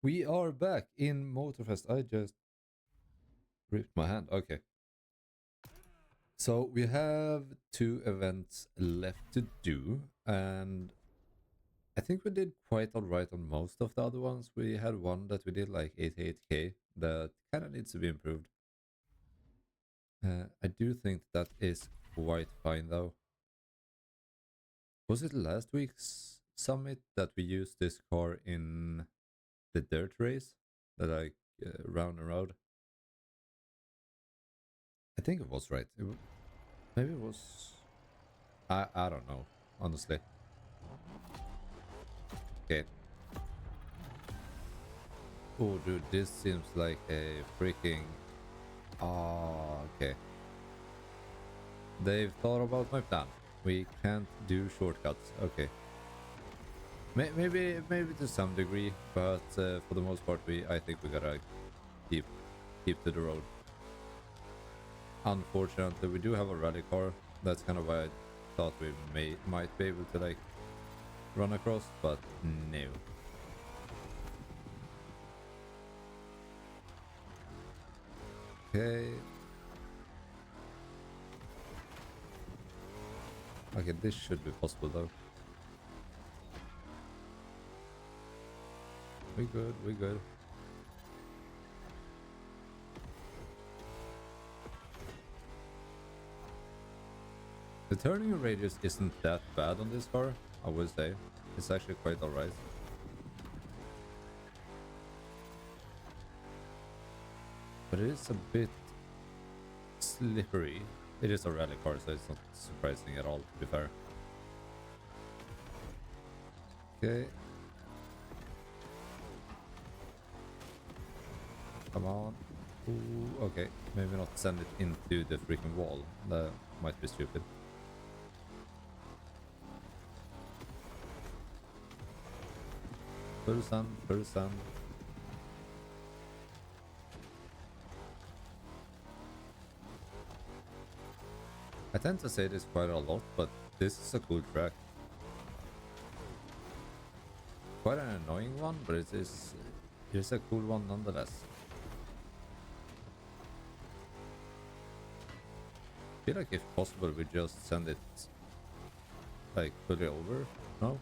We are back in Motorfest. I just ripped my hand. Okay. So we have two events left to do, and I think we did quite alright on most of the other ones. We had one that we did like 88k that kind of needs to be improved. I do think that is quite fine though. Was it last week's summit that we used this car in the dirt race? That round and round? I think it was right. Maybe it was. I don't know, honestly. Okay. Oh, dude, this seems like a freaking. Oh, okay. They've thought about my plan. We can't do shortcuts. Okay. Maybe to some degree, but for the most part, I think we gotta keep keep to the road. Unfortunately, we do have a rally car. That's kind of why I thought we might be able to like run across, but no. Okay. Okay, this should be possible though. We good, we good. The turning radius isn't that bad on this car, I would say. It's actually quite alright. But it is a bit slippery. It is a rally car, so it's not surprising at all, to be fair. Okay. Come on. Ooh, okay. Maybe not send it into the freaking wall. That might be stupid. Full sand, full sand. I tend to say this quite a lot, but this is a cool track. Quite an annoying one, but it's a cool one nonetheless. I feel like if possible we just send it like fully over. No?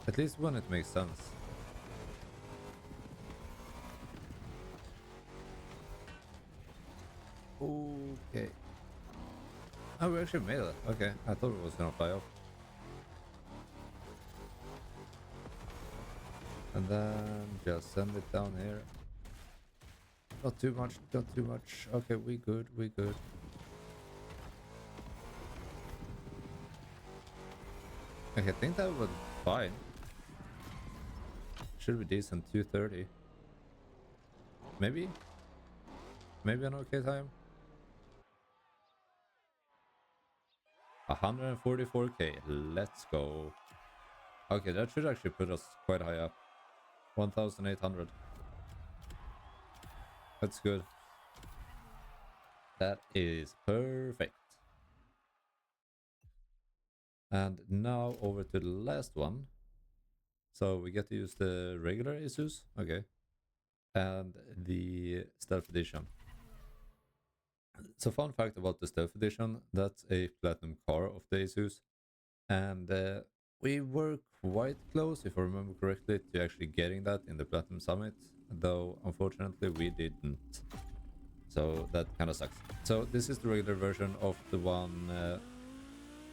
At least when it makes sense. Okay. Oh, we actually made it. Okay, I thought it was gonna fly off. And then just send it down here. Not too much, not too much. Okay, we good, we good. Okay, I think that was fine. Should be decent, 230. Maybe? Maybe an okay time? 144k, let's go. Okay, that should actually put us quite high up. 1800. That's good. That is perfect. And now over to the last one. So we get to use the regular Asus. Okay. And the Stealth Edition. So fun fact about the Stealth Edition, that's a platinum car of the Asus. And we were quite close, if I remember correctly, to actually getting that in the Platinum Summit. Though, unfortunately, we didn't. So that kind of sucks. So this is the regular version of the one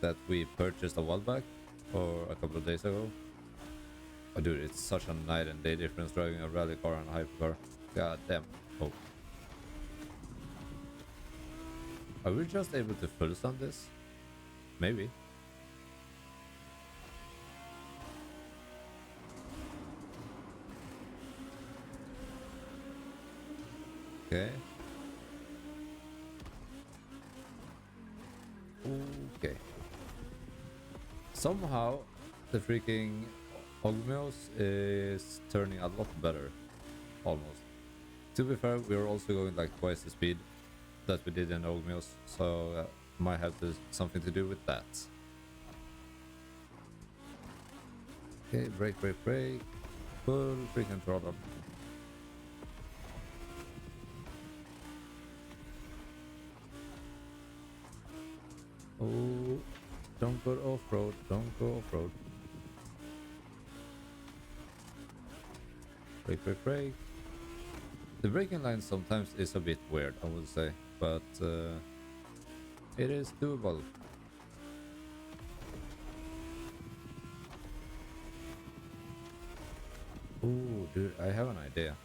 that we purchased a while back, or a couple of days ago. Oh dude, it's such a night and day difference driving a rally car and a hypercar. God damn. Oh. Are we just able to full stun this? Maybe. Okay. Okay. Somehow the freaking Ogmios is turning a lot better. Almost. To be fair, we are also going like twice the speed that we did in Ogmios, so might have something to do with that. Okay, brake, brake, brake. Full freaking throttle. Oh, don't go off-road, don't go off-road. Brake, brake, brake. The braking line sometimes is a bit weird, I would say, but it is doable. Ooh, dude, I have an idea.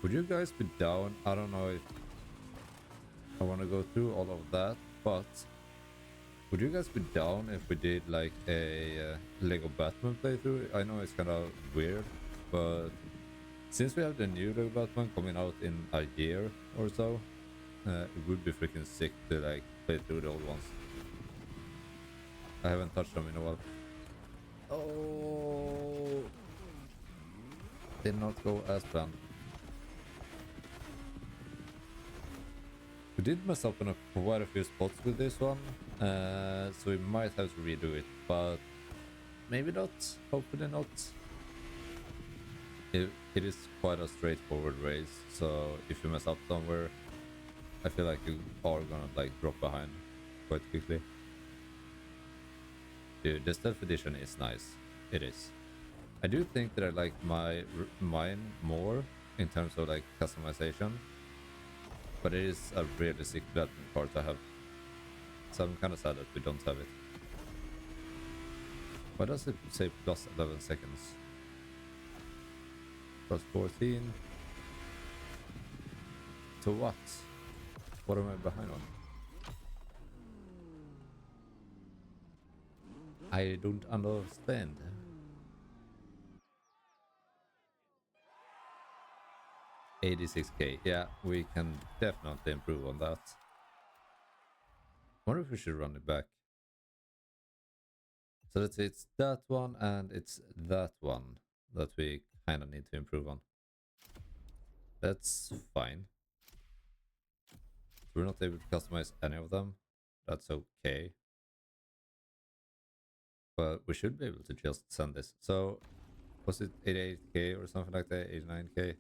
Would you guys be down? I don't know if I want to go through all of that, but would you guys be down if we did like a Lego Batman playthrough? I know it's kind of weird, but since we have the new Lego Batman coming out in a year or so, it would be freaking sick to like play through the old ones. I haven't touched them in a while. Oh, did not go as planned. We did mess up in quite a few spots with this one, so we might have to redo it, but maybe not, hopefully not. It is quite a straightforward race, so if you mess up somewhere, I feel like you are gonna like drop behind quite quickly. Dude, the Stealth Edition is nice, it is. I do think that I like mine more in terms of like customization. But it is a really sick Batman car to have. So I'm kind of sad that we don't have it. Why does it say plus 11 seconds? Plus 14. To what? What am I behind on? I don't understand. 86k. Yeah, we can definitely improve on that. Wonder if we should run it back. So let's say it's that one and it's that one that we kind of need to improve on. That's fine. We're not able to customize any of them. That's okay. But we should be able to just send this. So was it 88k or something like that? 89k?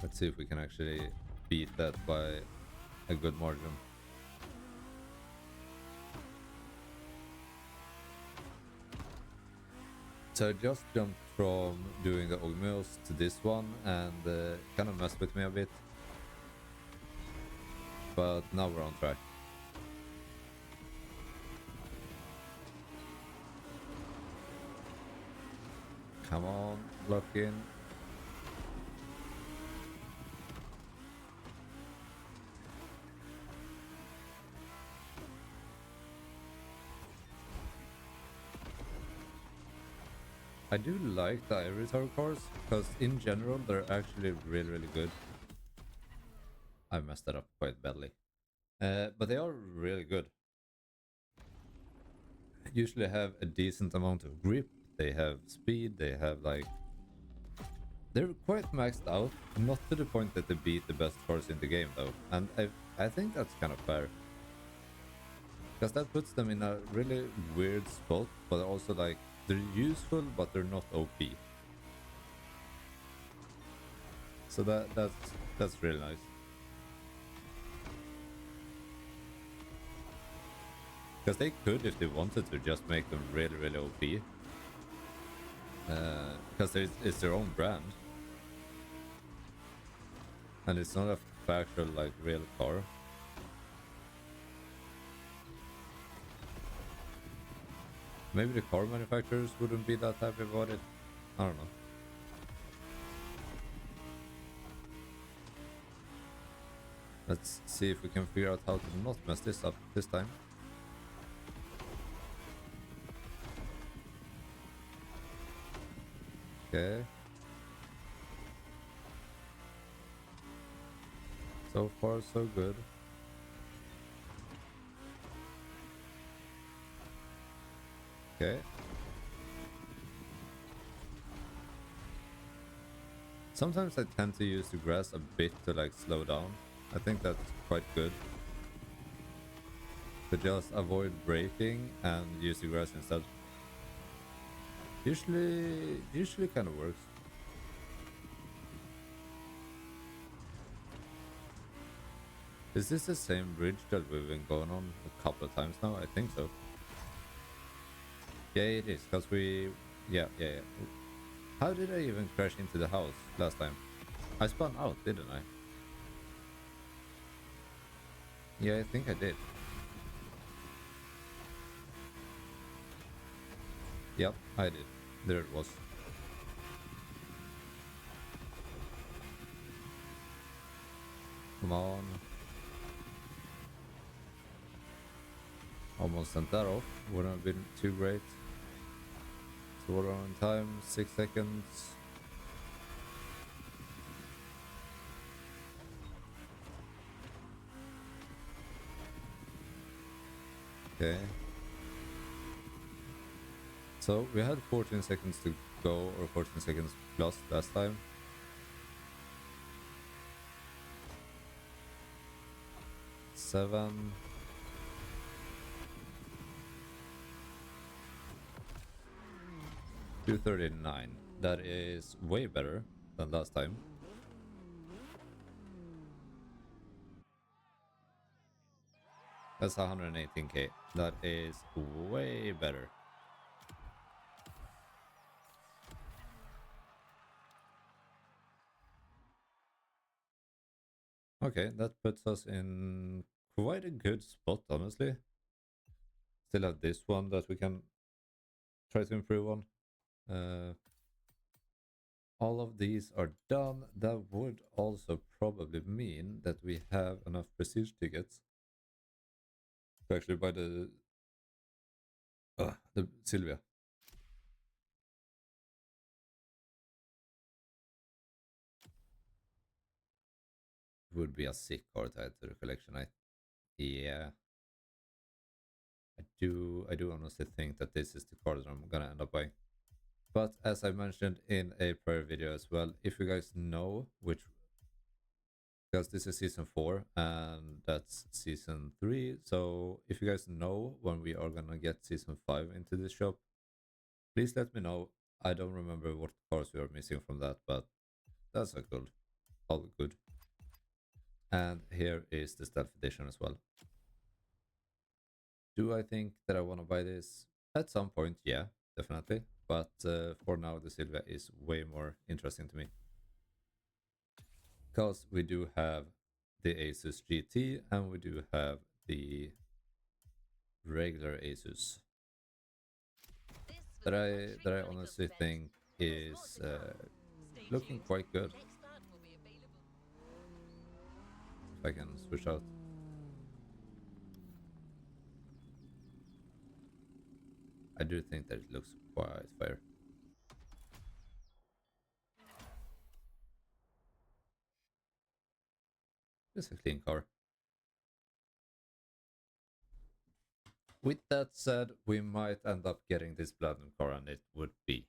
Let's see if we can actually beat that by a good margin. So I just jumped from doing the Ogmios to this one and kind of messed with me a bit. But now we're on track. Come on, lock in. I do like the Ivysaur cars, because in general they're actually really good. I messed that up quite badly. But they are really good. Usually have a decent amount of grip, they have speed, they have like... They're quite maxed out, not to the point that they beat the best cars in the game though. And I think that's kind of fair. Because that puts them in a really weird spot, but also like... They're useful, but they're not OP. So that's really nice. Because they could, if they wanted to, just make them really OP. Because it's their own brand. And it's not a factual, like, real car. Maybe the car manufacturers wouldn't be that happy about it. I don't know. Let's see if we can figure out how to not mess this up this time. Okay. So far, so good. Okay. Sometimes I tend to use the grass a bit to like slow down. I think that's quite good. to just avoid braking and use the grass instead. Usually kind of works. Is this the same bridge that we've been going on a couple of times now? I think so. Yeah, it is, because we... Yeah. How did I even crash into the house last time? I spun out, didn't I? Yeah, I think I did. Yep, I did. There it was. Come on. Almost sent that off. Wouldn't have been too great. So we're on time, 6 seconds. Okay. So we had 14 seconds to go, or 14 seconds plus last time. Seven. $239. That is way better than last time. That's 118k. That is way better. Okay, that puts us in quite a good spot, honestly. Still have this one that we can try to improve on. All of these are done. That would also probably mean that we have enough prestige tickets to actually buy the Sylvia. Would be a sick card to add to the collection. Yeah. I do honestly think that this is the card that I'm gonna end up buying. But as I mentioned in a prior video as well, if you guys know which, because this is season 4 and that's season 3, so if you guys know when we are gonna get season 5 into this shop, please let me know. I don't remember what cards we are missing from that, but that's a good, all good. And here is the stealth edition as well. Do I think that I want to buy this? At some point, yeah, definitely. But for now, the Sylvia is way more interesting to me. Because we do have the Asus GT and we do have the regular Asus. That I honestly think is looking quite good. If I can switch out. I do think that it looks quite fair. It's a clean car. With that said, we might end up getting this platinum car and it would be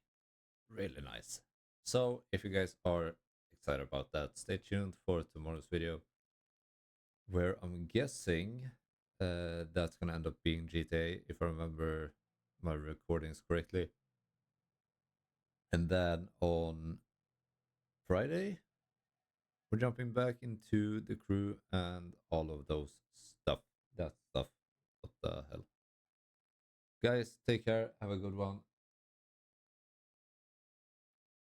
really nice. So if you guys are excited about that, stay tuned for tomorrow's video, where I'm guessing that's gonna end up being GTA, if I remember my recordings correctly. And then on Friday, we're jumping back into the crew and all of those stuff. That stuff. What the hell? Guys, take care. Have a good one.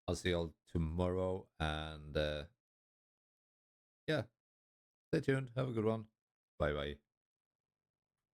I'll see y'all tomorrow. And yeah, stay tuned. Have a good one. Bye bye.